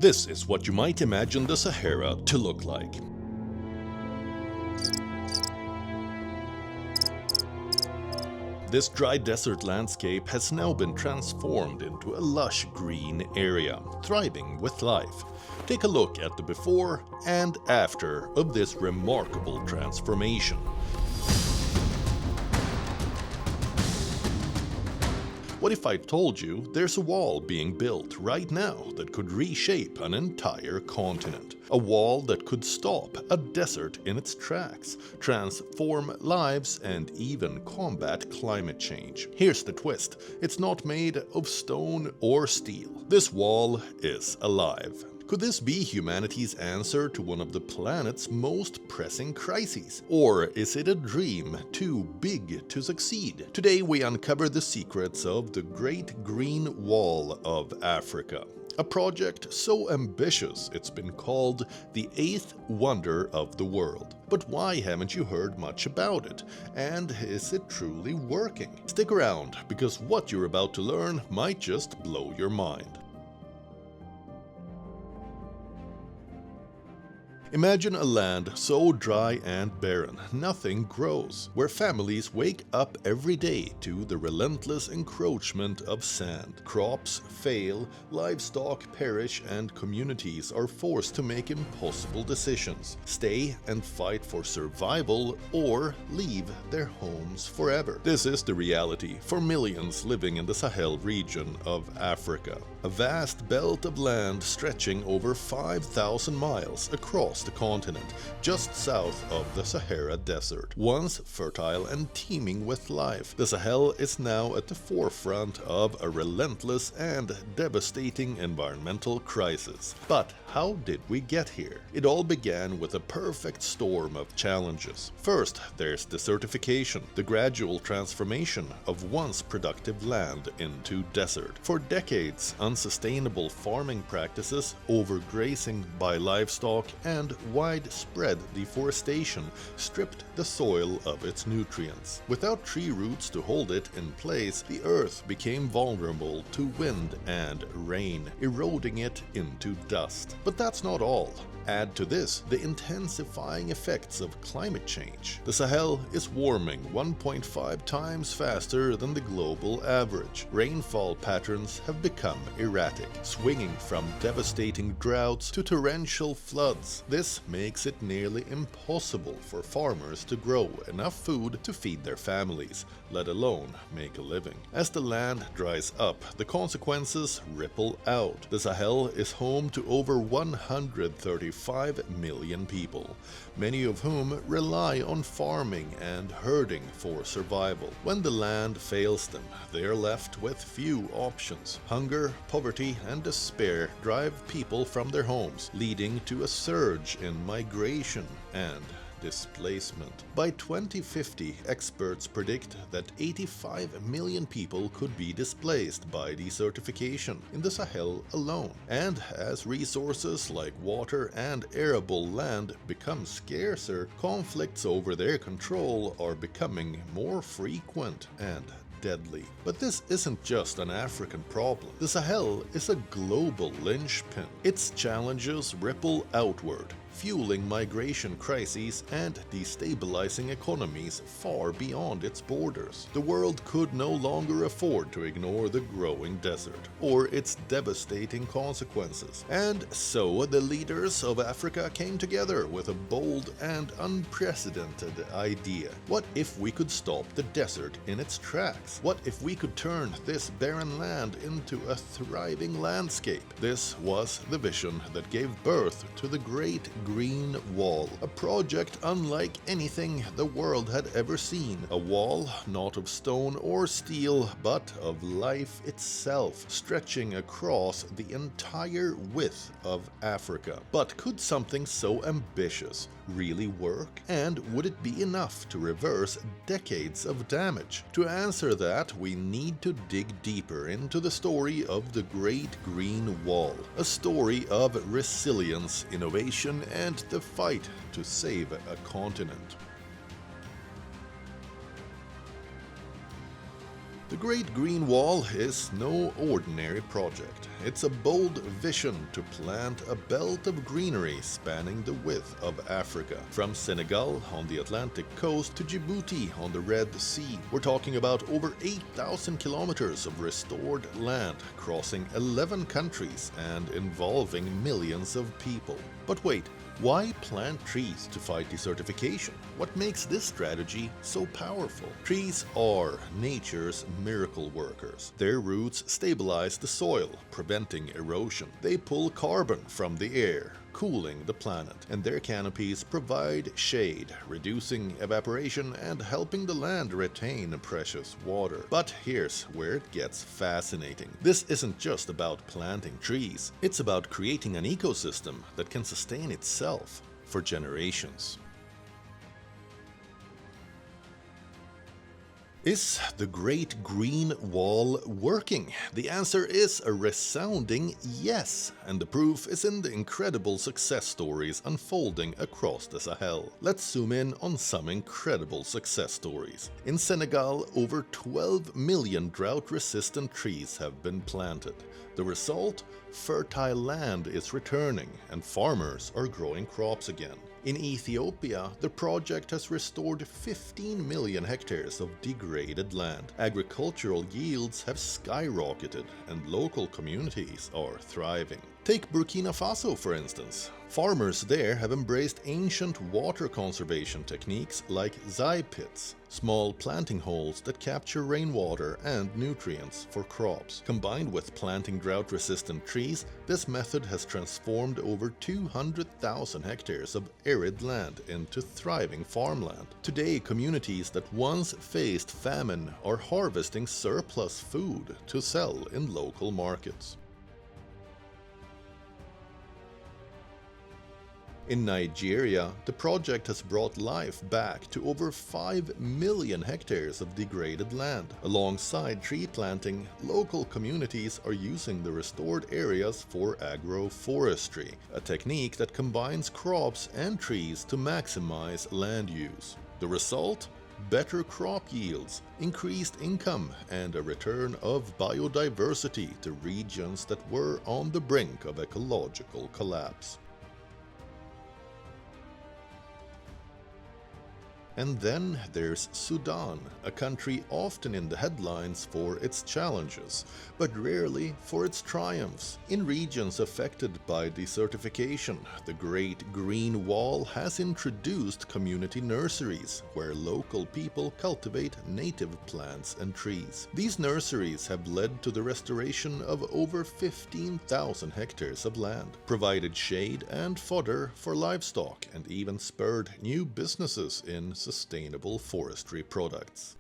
This is what you might imagine the Sahara to look like. This dry desert landscape has now been transformed into a lush green area, thriving with life. Take a look at the before and after of this remarkable transformation. What if I told you there's a wall being built right now that could reshape an entire continent? A wall that could stop a desert in its tracks, transform lives, and even combat climate change. Here's the twist: it's not made of stone or steel. This wall is alive. Could this be humanity's answer to one of the planet's most pressing crises? Or is it a dream too big to succeed? Today we uncover the secrets of the Great Green Wall of Africa. A project so ambitious it's been called the eighth wonder of the world. But why haven't you heard much about it? And is it truly working? Stick around, because what you're about to learn might just blow your mind. Imagine a land so dry and barren, nothing grows, where families wake up every day to the relentless encroachment of sand. Crops fail, livestock perish, and communities are forced to make impossible decisions: stay and fight for survival, or leave their homes forever. This is the reality for millions living in the Sahel region of Africa, a vast belt of land stretching over 5,000 miles across the continent, just south of the Sahara Desert. Once fertile and teeming with life, the Sahel is now at the forefront of a relentless and devastating environmental crisis. But how did we get here? It all began with a perfect storm of challenges. First, there's desertification, the gradual transformation of once productive land into desert. For decades, unsustainable farming practices, overgrazing by livestock, and widespread deforestation stripped the soil of its nutrients. Without tree roots to hold it in place, the earth became vulnerable to wind and rain, eroding it into dust. But that's not all. Add to this the intensifying effects of climate change. The Sahel is warming 1.5 times faster than the global average. Rainfall patterns have become erratic, swinging from devastating droughts to torrential floods. This makes it nearly impossible for farmers to grow enough food to feed their families, let alone make a living. As the land dries up, the consequences ripple out. The Sahel is home to over 135 million people, many of whom rely on farming and herding for survival. When the land fails them, they are left with few options. Hunger, poverty, and despair drive people from their homes, leading to a surge in migration and displacement. By 2050, experts predict that 85 million people could be displaced by desertification in the Sahel alone. And as resources like water and arable land become scarcer, conflicts over their control are becoming more frequent and deadly. But this isn't just an African problem. The Sahel is a global linchpin. Its challenges ripple outward, fueling migration crises and destabilizing economies far beyond its borders. The world could no longer afford to ignore the growing desert or its devastating consequences. And so the leaders of Africa came together with a bold and unprecedented idea. What if we could stop the desert in its tracks? What if we could turn this barren land into a thriving landscape? This was the vision that gave birth to the Great Green Wall, a project unlike anything the world had ever seen. A wall not of stone or steel, but of life itself, stretching across the entire width of Africa. But could something so ambitious really work? And would it be enough to reverse decades of damage? To answer that, we need to dig deeper into the story of the Great Green Wall, a story of resilience, innovation, and the fight to save a continent. The Great Green Wall is no ordinary project. It's a bold vision to plant a belt of greenery spanning the width of Africa. From Senegal on the Atlantic coast to Djibouti on the Red Sea. We're talking about over 8,000 kilometers of restored land, crossing 11 countries and involving millions of people. But wait, why plant trees to fight desertification? What makes this strategy so powerful? Trees are nature's miracle workers. Their roots stabilize the soil, preventing erosion. They pull carbon from the air, cooling the planet, and their canopies provide shade, reducing evaporation and helping the land retain precious water. But here's where it gets fascinating. This isn't just about planting trees, it's about creating an ecosystem that can sustain itself for generations. Is the Great Green Wall working? The answer is a resounding yes, and the proof is in the incredible success stories unfolding across the Sahel. Let's zoom in on some incredible success stories. In Senegal, over 12 million drought-resistant trees have been planted. The result? Fertile land is returning, and farmers are growing crops again. In Ethiopia, the project has restored 15 million hectares of degraded land. Agricultural yields have skyrocketed and local communities are thriving. Take Burkina Faso, for instance. Farmers there have embraced ancient water conservation techniques like zai pits, small planting holes that capture rainwater and nutrients for crops. Combined with planting drought-resistant trees, this method has transformed over 200,000 hectares of arid land into thriving farmland. Today, communities that once faced famine are harvesting surplus food to sell in local markets. In Nigeria, the project has brought life back to over 5 million hectares of degraded land. Alongside tree planting, local communities are using the restored areas for agroforestry, a technique that combines crops and trees to maximize land use. The result? Better crop yields, increased income, and a return of biodiversity to regions that were on the brink of ecological collapse. And then there's Sudan, a country often in the headlines for its challenges, but rarely for its triumphs. In regions affected by desertification, the Great Green Wall has introduced community nurseries, where local people cultivate native plants and trees. These nurseries have led to the restoration of over 15,000 hectares of land, provided shade and fodder for livestock, and even spurred new businesses in sustainable forestry products.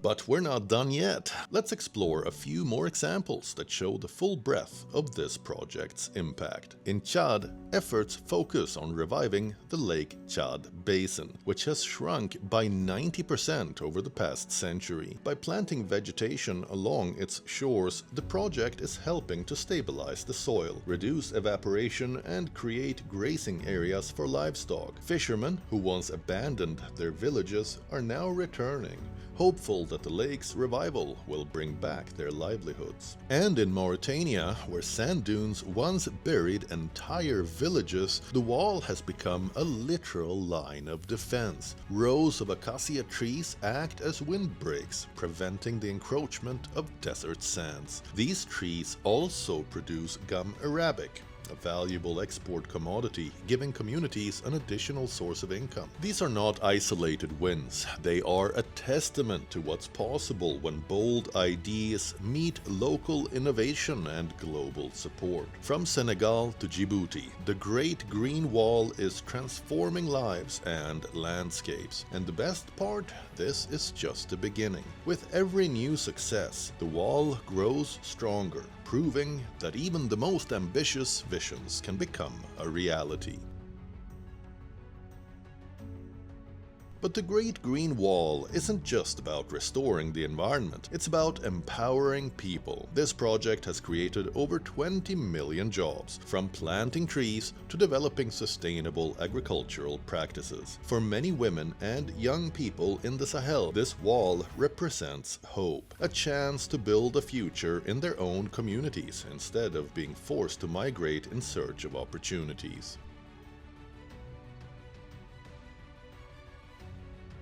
But we're not done yet. Let's explore a few more examples that show the full breadth of this project's impact. In Chad, efforts focus on reviving the Lake Chad Basin, which has shrunk by 90% over the past century. By planting vegetation along its shores, the project is helping to stabilize the soil, reduce evaporation, and create grazing areas for livestock. Fishermen who once abandoned their villages are now returning, hopeful that the lake's revival will bring back their livelihoods. And in Mauritania, where sand dunes once buried entire villages, the wall has become a literal line of defense. Rows of acacia trees act as windbreaks, preventing the encroachment of desert sands. These trees also produce gum arabic, a valuable export commodity, giving communities an additional source of income. These are not isolated wins. They are a testament to what's possible when bold ideas meet local innovation and global support. From Senegal to Djibouti, the Great Green Wall is transforming lives and landscapes. And the best part? This is just the beginning. With every new success, the wall grows stronger, proving that even the most ambitious visions can become a reality. But the Great Green Wall isn't just about restoring the environment, it's about empowering people. This project has created over 20 million jobs, from planting trees to developing sustainable agricultural practices. For many women and young people in the Sahel, this wall represents hope, a chance to build a future in their own communities instead of being forced to migrate in search of opportunities.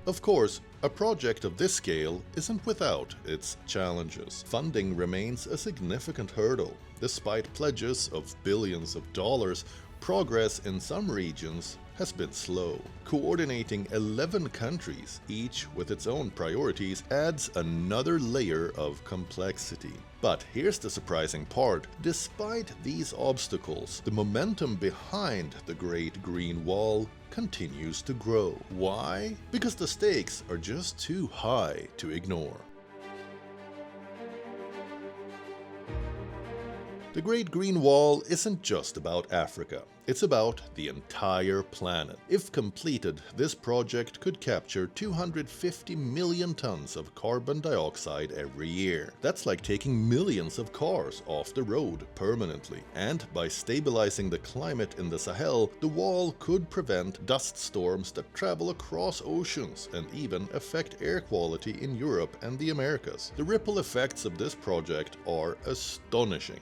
Of course, a project of this scale isn't without its challenges. Funding remains a significant hurdle. Despite pledges of billions of dollars, progress in some regions has been slow. Coordinating 11 countries, each with its own priorities, adds another layer of complexity. But here's the surprising part. Despite these obstacles, the momentum behind the Great Green Wall continues to grow. Why? Because the stakes are just too high to ignore. The Great Green Wall isn't just about Africa, it's about the entire planet. If completed, this project could capture 250 million tons of carbon dioxide every year. That's like taking millions of cars off the road permanently. And by stabilizing the climate in the Sahel, the wall could prevent dust storms that travel across oceans and even affect air quality in Europe and the Americas. The ripple effects of this project are astonishing.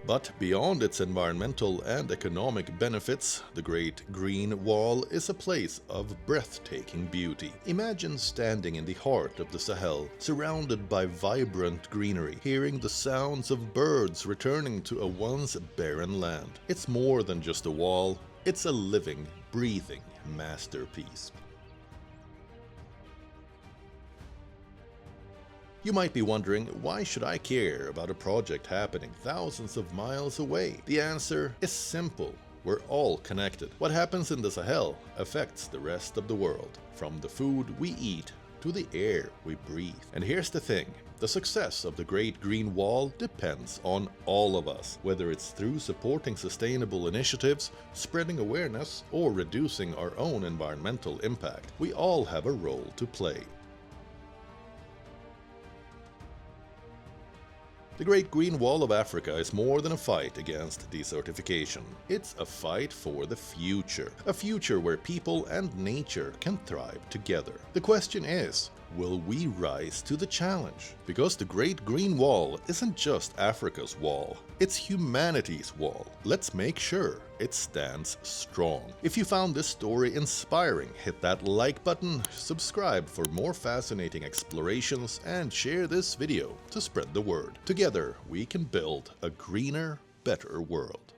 But beyond its environmental and economic benefits, the Great Green Wall is a place of breathtaking beauty. Imagine standing in the heart of the Sahel, surrounded by vibrant greenery, hearing the sounds of birds returning to a once barren land. It's more than just a wall, it's a living, breathing masterpiece. You might be wondering, why should I care about a project happening thousands of miles away? The answer is simple. We're all connected. What happens in the Sahel affects the rest of the world, from the food we eat to the air we breathe. And here's the thing. The success of the Great Green Wall depends on all of us, whether it's through supporting sustainable initiatives, spreading awareness, or reducing our own environmental impact. We all have a role to play. The Great Green Wall of Africa is more than a fight against desertification. It's a fight for the future. A future where people and nature can thrive together. The question is, will we rise to the challenge? Because the Great Green Wall isn't just Africa's wall, it's humanity's wall. Let's make sure it stands strong. If you found this story inspiring, hit that like button, subscribe for more fascinating explorations, and share this video to spread the word. Together, we can build a greener, better world.